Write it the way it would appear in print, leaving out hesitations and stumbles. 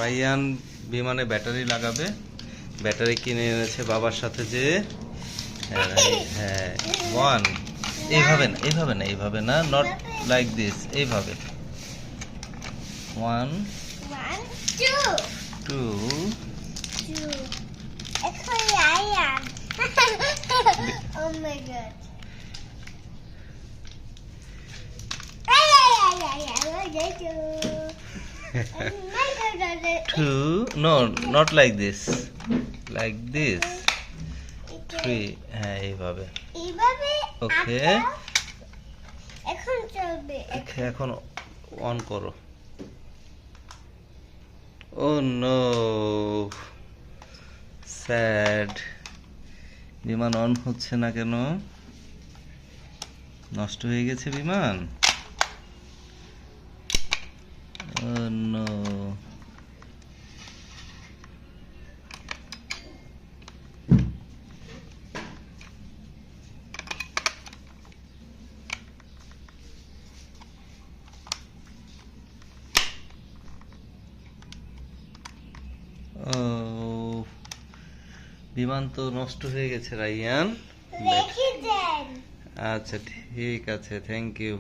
রাইয়ান বিমানে ব্যাটারি লাগাবে, ব্যাটারি কিনে এনেছে বাবার সাথে যে। হ্যাঁ, ওয়ান। এইভাবে না, এইভাবে না, এইভাবে না, নট লাইক দিস, এইভাবে। One, two, Oh my god. Two, no, not like this, like this, three. হ্যাঁ, এইভাবে। এইভাবে ওকে, এখন চলবে। এখন অন করো। Oh no, sad. বিমান অন হচ্ছে না কেন? নষ্ট হয়ে গেছে বিমান? ও নো। ও, বিমান তো নষ্ট হয়ে গেছে রাইয়ান। রেখে দেন। আচ্ছা, ঠিক আছে, থ্যাংক ইউ।